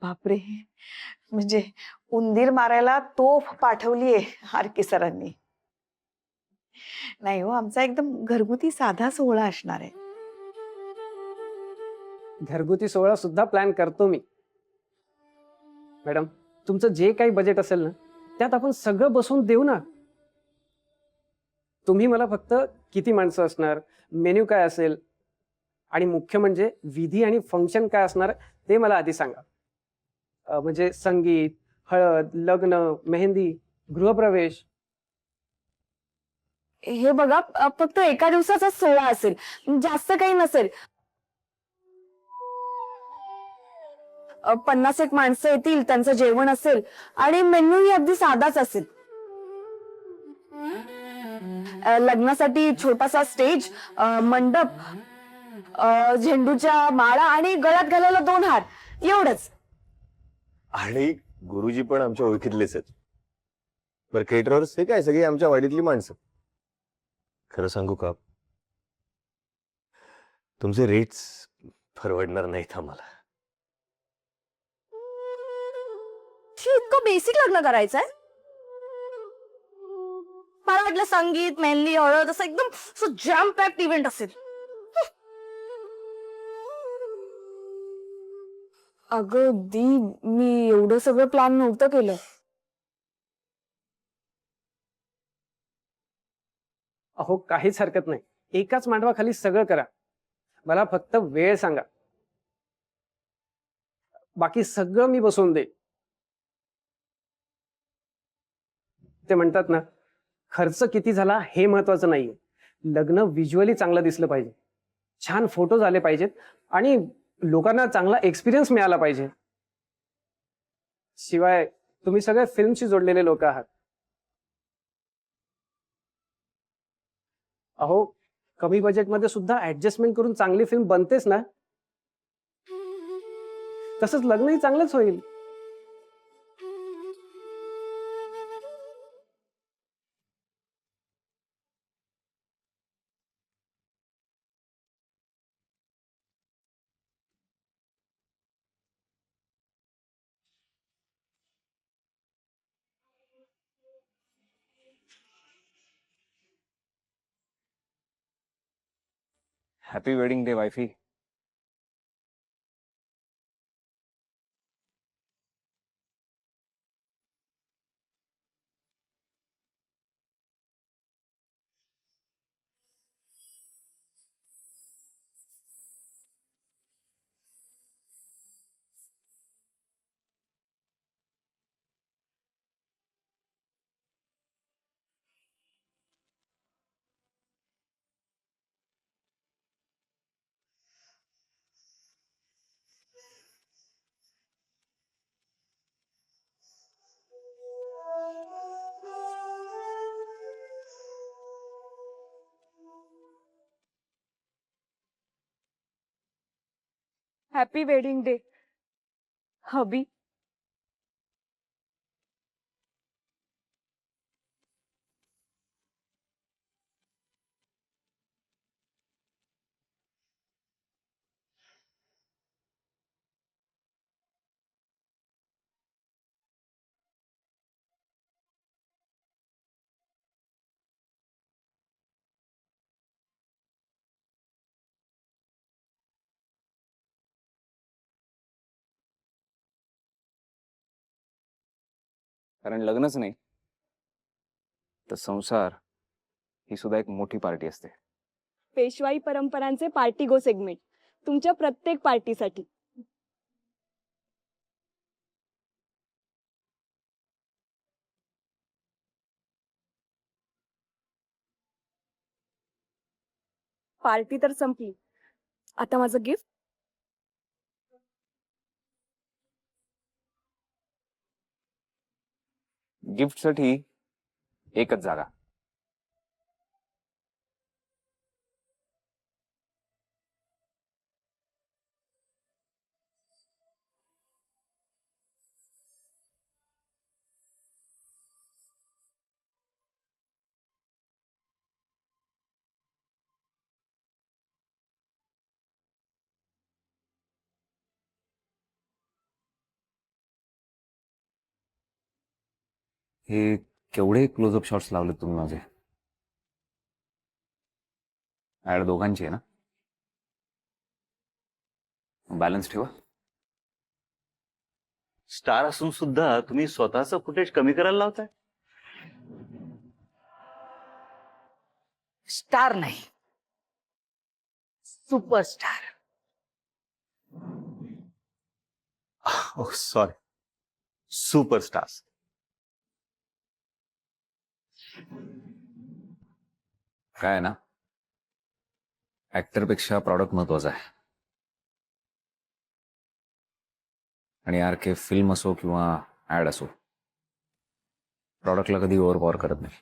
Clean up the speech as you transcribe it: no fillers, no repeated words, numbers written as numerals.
बापरे, म्हणजे उंदीर मारायला तोफ पाठवलीये आरके सरांनी. नाही हो, आमचा एकदम घरगुती साधा सोहळा असणार आहे. घरगुती सोहळा सुद्धा प्लॅन करतो मी. मॅडम, तुमचं जे काही बजेट असेल ना, त्यात आपण सगळं बसवून देऊ ना. तुम्ही मला फक्त किती माणसं असणार, मेन्यू काय असेल आणि मुख्य म्हणजे विधी आणि फंक्शन काय असणार ते मला आधी सांगा. म्हणजे संगीत, हळद, लग्न, मेहंदी, गृहप्रवेश. हे बघा, फक्त एका दिवसाचा सोहळा असेल, जास्त काही नसेल. 50 एक माणसं येतील, त्यांचं जेवण असेल आणि मेन्यूही अगदी साधाच असेल. लग्नासाठी छोटासा स्टेज, मंडप, झेंडूच्या माळा आणि गळ्यात घालायला 2 हार, एवढंच. आणि गुरुजी पण आमच्या ओळखीतलेच आहेत. बरं, केटरर्स हे काय सगळी आमच्या वाडीतली माणसं. खरं सांगू का, तुमचे रेट्स परवडणार नाहीत आम्हाला. इतकं बेसिक लग्न करायचंय? मला वाटलं संगीत, मेहंदी, हळद असं एकदम जॅम पॅक्ड इव्हेंट असेल. अगं दी, मी एवढं सगळं प्लॅन नव्हतं केलं. अहो, काहीच हरकत नाही. एकाच मांडवाखाली सगळं करा. मला फक्त वेळ सांगा. बाकी सगळं मी बसवून देईन. ते म्हणतात ना, खर्च किती झाला हे महत्वाचं नाहीये. लग्न व्हिज्युअली चांगलं दिसलं पाहिजे, छान फोटोज आले पाहिजेत आणि लोकांना चांगला एक्सपिरियन्स मिळाला पाहिजे. शिवाय तुम्ही सगळे फिल्मशी जोडलेले लोक आहात. अहो, कमी बजेटमध्ये सुद्धा ऍडजस्टमेंट करून चांगली फिल्म बनतेच ना. तसंच लग्नही चांगलंच होईल. Happy wedding day wifey. Happy wedding day hubby. कारण लग्नच नाही तर संसार ही सुद्धा एक मोठी पार्टी असते. पेशवाई परंपरांचे पार्टी गो सेगमेंट तुमच्या प्रत्येक पार्टीसाठी. पार्टी तर संपली, आता माझं गिफ्ट. गिफ्टसाठी एकच जागा. हे केवढे क्लोजअप शॉट्स लावलेत तुम्ही माझे. ऍड दोघांची आहे ना. बॅलन्स ठेवा. स्टार असून सुद्धा तुम्ही स्वतःचं फुटेज कमी करायला लावताय. स्टार नाही, सुपरस्टार. Sorry, superstars. काय आहे ना, ऍक्टरपेक्षा प्रॉडक्ट महत्वाचा आहे. आणि आर के फिल्म असो किंवा ऍड असो, प्रॉडक्टला कधी ओव्हरपॉवर करत नाही.